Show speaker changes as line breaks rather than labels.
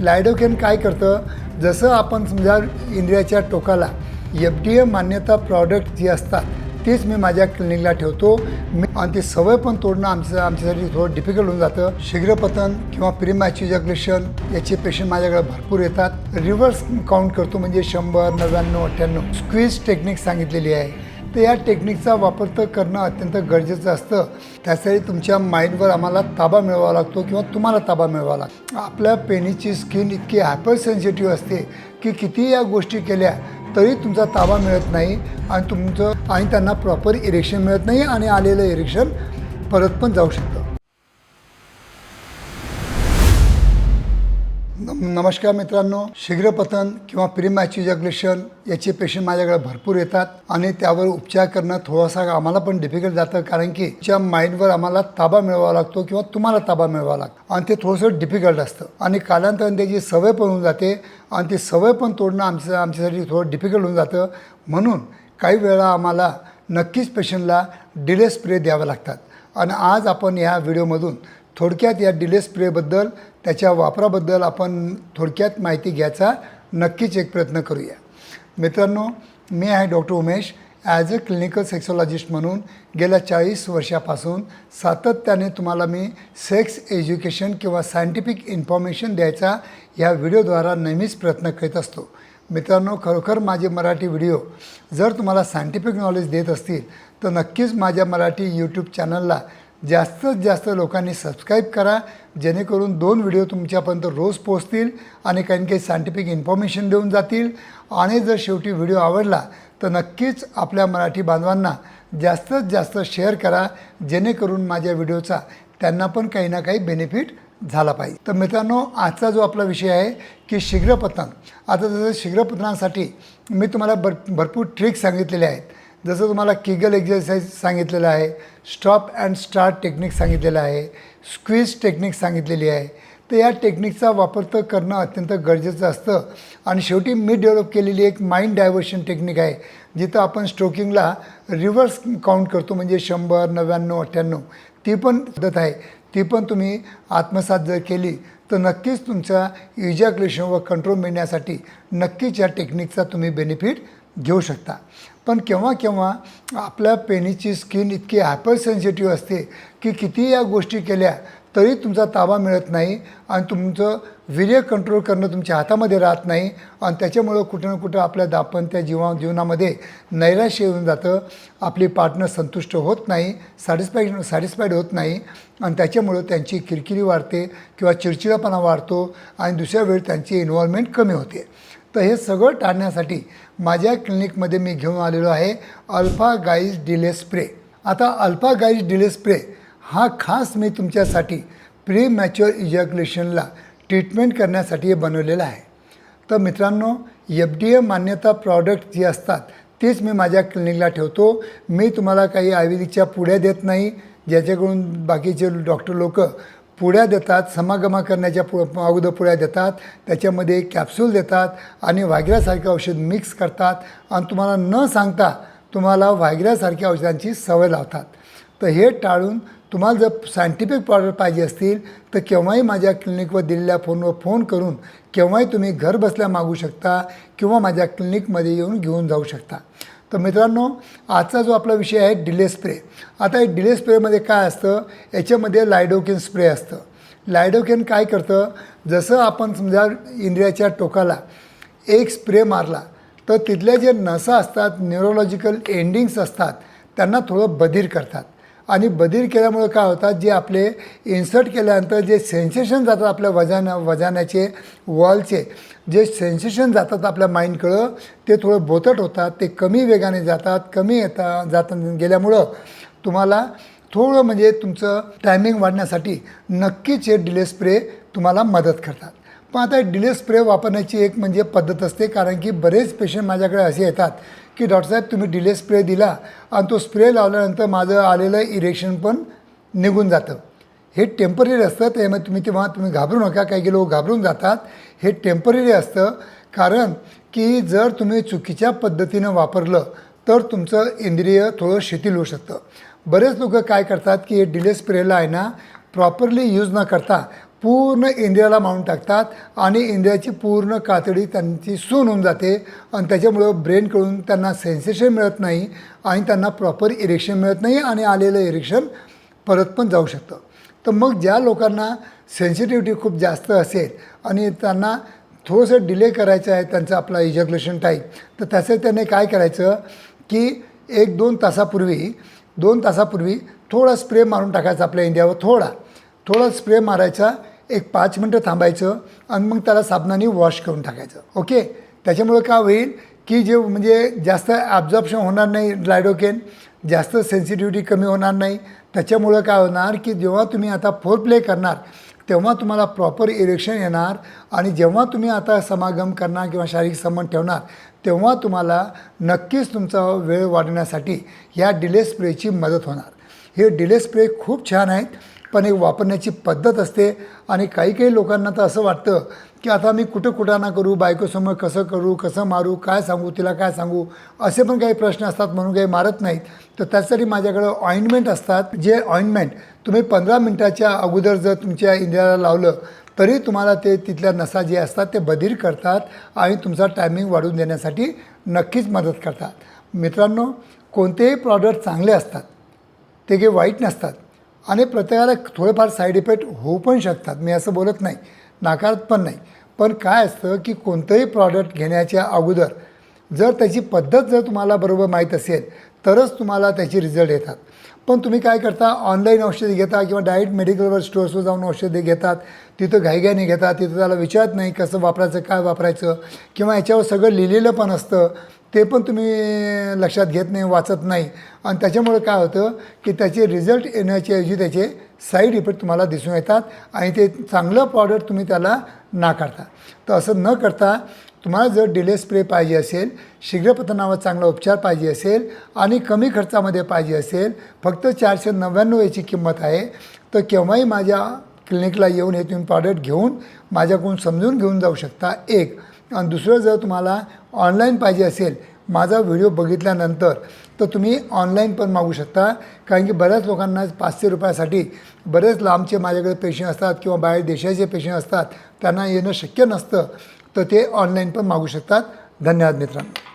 लायडोकेन काय करतं, जसं आपण समजा इंद्रियाच्या टोकाला FDA मान्यता प्रॉडक्ट जी असतात तेच मी माझ्या क्लिनिकला ठेवतो. आणि ती सवय पण तोडणं आमच्यासाठी थोडं डिफिकल्ट होऊन जातं. शीघ्रपतन किंवा प्रीमॅच्युअर इजॅक्युलेशन याचे पेशंट माझ्याकडे भरपूर येतात. रिव्हर्स काउंट करतो म्हणजे 100, 99, 98 स्क्वीज टेक्निक सांगितलेली आहे. तर या टेक्निकचा वापर तर करणं अत्यंत गरजेचं असतं. त्यासाठी तुमच्या माइंडवर आम्हाला ताबा मिळवावा लागतो किंवा तुम्हाला ताबा मिळवावा लागतो. आपल्या पेनीची स्किन इतकी हायपर सेन्सिटिव्ह असते की किती या गोष्टी केल्या तरी तुमचा ताबा मिळत नाही आणि त्यांना प्रॉपर इरेक्शन मिळत नाही आणि आलेलं इरेक्शन परत पण जाऊ शकतं. नमस्कार मित्रांनो, शीघ्रपतन किंवा प्रीमॅच्युअर इजॅक्युलेशन याचे पेशंट माझ्याकडे भरपूर येतात आणि त्यावर उपचार करणं थोडासा आम्हाला पण डिफिकल्ट जातं, कारण की तुमच्या माइंडवर आम्हाला ताबा मिळवावा लागतो किंवा तुम्हाला ताबा मिळवावा लागतो आणि ते थोडंसं डिफिकल्ट असतं आणि कालांतराने त्याची सवय पण होऊन जाते आणि ती सवय पण तोडणं आमच्यासाठी थोडं डिफिकल्ट होऊन जातं. म्हणून काही वेळा आम्हाला नक्कीच पेशंटला डिले स्प्रे द्यावे लागतात आणि आज आपण ह्या व्हिडिओमधून थोडक्यात या डिले स्प्रेबद्दल, त्याच्या वापराबद्दल आपण थोडक्यात माहिती घ्यायचा नक्कीच एक प्रयत्न करूया. मित्रांनो, मी आहे doctor Umesh. As a clinical sexologist म्हणून गेल्या 40 वर्षापासून सातत्याने तुम्हाला मी सेक्स एज्युकेशन किंवा सायंटिफिक इन्फॉर्मेशन द्यायचा ह्या व्हिडिओद्वारा नेहमीच प्रयत्न करीत असतो. मित्रांनो, खरोखर माझे मराठी व्हिडिओ जर तुम्हाला सायंटिफिक नॉलेज देत असतील तर नक्कीच माझ्या मराठी यूट्यूब चॅनलला जास्तीत जास्त लोकांनी सबस्क्राईब करा, जेणेकरून 2 व्हिडिओ तुमच्यापर्यंत रोज पोहोचतील आणि काही सायंटिफिक इन्फॉर्मेशन देऊन जातील. आणि जर शेवटी व्हिडिओ आवडला तर नक्कीच आपल्या मराठी बांधवांना जास्तीत जास्त शेअर करा, जेणेकरून माझ्या व्हिडिओचा त्यांना पण काही ना काही बेनिफिट झाला पाहिजे. तर मित्रांनो, आजचा जो आपला विषय आहे की शीघ्रपतन. आता जसं शीघ्रपतनासाठी मी तुम्हाला भरपूर ट्रिक्स सांगितलेले आहेत. जसं तुम्हाला किगल एक्झरसाइज सांगितलेलं आहे, स्टॉप अँड स्टार्ट टेक्निक सांगितलेलं आहे, स्क्वीज टेक्निक सांगितलेली आहे. तर या टेक्निकचा वापर तर करणं अत्यंत गरजेचं असतं. आणि शेवटी मी डेव्हलप केलेली एक माइंड डायव्हर्शन टेक्निक आहे, जिथं आपण स्ट्रोकिंगला रिव्हर्स काउंट करतो म्हणजे 100, 99, 98 ती पण पद्धत आहे. ती पण तुम्ही आत्मसात जर केली तर नक्कीच तुमच्या इजॅक्युलेशनवर कंट्रोल मिळण्यासाठी नक्कीच या टेक्निकचा तुम्ही बेनिफिट घेऊ शकता. पण केव्हा केव्हा आपल्या पेनीची स्किन इतकी हायपर सेन्सिटिव्ह असते की किती या गोष्टी केल्या तरी तुमचा ताबा मिळत नाही आणि तुमचं वीर्य कंट्रोल करणं तुमच्या हातामध्ये राहत नाही आणि त्याच्यामुळं कुठं ना कुठं आपल्या दाम्पत्य जीवनामध्ये नैराश्य येऊन जातं. आपली पार्टनर संतुष्ट होत नाही, सॅटिस्फाईड होत नाही आणि त्याच्यामुळं त्यांची किरकिरी वाढते किंवा चिडचिडापणा वाढतो आणि दुसऱ्या वेळी त्यांची इन्व्हॉल्वमेंट कमी होते. तर हे सगळं टाळण्यासाठी माझ्या क्लिनिकमध्ये मी घेऊन आलेलो आहे अल्फा गाईज डिले स्प्रे. आता अल्फा गाईज डिले स्प्रे हा खास मी तुमच्यासाठी प्रीमॅच्युअर इजॅक्युलेशनला ट्रीटमेंट करण्यासाठी बनवलेला आहे. तर मित्रांनो, FDA मान्यता प्रॉडक्ट जी असतात तेच मी माझ्या क्लिनिकला ठेवतो. मी तुम्हाला काही आयुर्वेदिकच्या पुड्या देत नाही, ज्याच्याकडून बाकीचे डॉक्टर लोक पुड्या देतात, समागमा करण्याच्या अगोदर पुड्या देतात, त्याच्यामध्ये कॅप्सूल देतात आणि व्हायग्रासारखे औषध मिक्स करतात आणि तुम्हाला न सांगता तुम्हाला व्हायग्रासारख्या औषधांची सवय लावतात. तर हे टाळून तुम्हाला जर सायंटिफिक प्रॉडक्ट पाहिजे असतील तर केव्हाही माझ्या क्लिनिकवर दिलेल्या फोनवर फोन करून केव्हाही तुम्ही घर बसल्या मागू शकता किंवा माझ्या क्लिनिकमध्ये येऊन घेऊन जाऊ शकता. तर मित्रांनो, आजचा जो आपला विषय आहे डिले स्प्रे. आता हे डिले स्प्रेमध्ये काय असतं, याच्यामध्ये लायडोकेन स्प्रे असतं. लायडोकेन काय करतं, जसं आपण समजा इंद्रियाच्या टोकाला एक स्प्रे मारला तर तिथल्या जे नसा असतात, न्यूरोलॉजिकल एंडिंग्स असतात, त्यांना थोडं बधीर करतात. आणि बधीर केल्यामुळे काय होतात, जे आपले इन्सर्ट केल्यानंतर जे सेन्सेशन जातात आपल्या वजाण्याचे वॉलचे जे सेन्सेशन जातात आपल्या माइंडकडं, ते थोडं बोथट होतात, ते कमी वेगाने जातात, कमी गेल्यामुळं तुम्हाला थोडं म्हणजे तुमचं टायमिंग वाढण्यासाठी नक्कीच हे डिले स्प्रे तुम्हाला मदत करतात. पण आता डिले स्प्रे वापरण्याची एक म्हणजे पद्धत असते, कारण की बरेच पेशंट माझ्याकडे असे येतात की डॉक्टर साहेब तुम्ही डिले स्प्रे दिला आणि तो स्प्रे लावल्यानंतर माझं आलेलं इरेक्शन पण निघून जातं. हे टेम्पररी असतं. त्यामुळे तुम्ही घाबरू नका. काही लोक घाबरून जातात. हे टेम्पररी असतं, कारण की जर तुम्ही चुकीच्या पद्धतीनं वापरलं तर तुमचं इंद्रिय थोडं शिथिल होऊ शकतं. बरेच लोक काय करतात की हे डिले स्प्रेला आहे ना प्रॉपरली यूज न करता पूर्ण इंद्रियाला मारून टाकतात आणि इंद्रियाची पूर्ण कातडी त्यांची सून होऊन जाते आणि त्याच्यामुळं ब्रेनकडून त्यांना सेन्सेशन मिळत नाही आणि त्यांना प्रॉपर इरेक्शन मिळत नाही आणि आलेलं इरेक्शन परत पण जाऊ शकतं. तर मग ज्या लोकांना सेन्सिटिव्हिटी खूप जास्त असेल आणि त्यांना थोडंसं डिले करायचं आहे त्यांचं आपला इजॅक्युलेशन टाईम, तर त्याचं त्याने काय करायचं की 1-2 तासापूर्वी थोडा स्प्रे मारून टाकायचा आपल्या इंडियावर, थोडा स्प्रे मारायचा, एक 5 मिनटं थांबायचं आणि मग त्याला साबणाने वॉश करून टाकायचं. ओके. त्याच्यामुळं काय होईल की जे म्हणजे जास्त ॲब्झॉर्प्शन होणार नाही लायडोकेन, जास्त सेन्सिटिव्हिटी कमी होणार नाही. त्याच्यामुळं काय होणार की जेव्हा तुम्ही आता फोर प्ले करणार तेव्हा तुम्हाला प्रॉपर इरेक्शन येणार आणि जेव्हा तुम्ही आता समागम करणार किंवा शारीरिक संबंध ठेवणार तेव्हा तुम्हाला नक्कीच तुमचा वेळ वाढवण्यासाठी ह्या डिले स्प्रेची मदत होणार. हे डिले स्प्रे खूप छान आहेत, पण एक वापरण्याची पद्धत असते आणि काही लोकांना तर असं वाटतं की आता मी कुठं ना करू, बायकोसमोर कसं करू, कसं मारू, काय सांगू, तिला काय सांगू, असे पण काही प्रश्न असतात म्हणून काही मारत नाहीत. तर त्यासाठी माझ्याकडं ऑइंटमेंट असतात, जे ऑइंटमेंट तुम्ही 15 मिनटाच्या अगोदर जर तुमच्या इंद्रियाला लावलं तरी तुम्हाला ते तिथल्या नसा जे असतात ते बधीर करतात आणि तुमचा टायमिंग वाढवून देण्यासाठी नक्कीच मदत करतात. मित्रांनो, कोणतेही प्रॉडक्ट चांगले असतात, ते काही वाईट नसतात आणि प्रत्येकाला थोडेफार साईड इफेक्ट होऊ पण शकतात. मी असं बोलत नाही, नाकारत पण नाही. पण काय असतं की कोणतंही प्रॉडक्ट घेण्याच्या अगोदर जर त्याची पद्धत जर तुम्हाला बरोबर माहीत असेल तरच तुम्हाला त्याची रिझल्ट येतात. पण तुम्ही काय करता, ऑनलाईन औषधे घेता किंवा डायरेक्ट मेडिकलवर स्टोर्सवर जाऊन औषधे घेतात, तिथं घाईघाईने घेतात, तिथं त्याला विचारत नाही कसं वापरायचं, काय वापरायचं, किंवा याच्यावर सगळं लिहिलेलं पण असतं ते पण तुम्ही लक्षात घेत नाही, वाचत नाही आणि त्याच्यामुळे काय होतं की त्याचे रिझल्ट येण्याच्याऐवजी त्याचे साईड इफेक्ट तुम्हाला दिसून येतात आणि ते चांगलं प्रॉडक्ट तुम्ही त्याला नाकारता. तर असं न करता तुम्हाला जर डिले स्प्रे पाहिजे असेल, शीघ्रपतनावर चांगला उपचार पाहिजे असेल आणि कमी खर्चामध्ये पाहिजे असेल, फक्त 499 याची किंमत आहे, तर केव्हाही माझ्या क्लिनिकला येऊन हे तुम्ही प्रॉडक्ट घेऊन माझ्याकडून समजून घेऊन जाऊ शकता. एक आणि दुसरं, जर तुम्हाला ऑनलाईन पाहिजे असेल माझा व्हिडिओ बघितल्यानंतर तर तुम्ही ऑनलाईन पण मागू शकता, कारण की बऱ्याच लोकांना 500 रुपयासाठी बरेच लांबचे माझ्याकडे पेशंट असतात किंवा बाहेर देशाचे पेशंट असतात, त्यांना येणं शक्य नसतं, तर ते ऑनलाईन पण मागू शकतात. धन्यवाद मित्रांनो.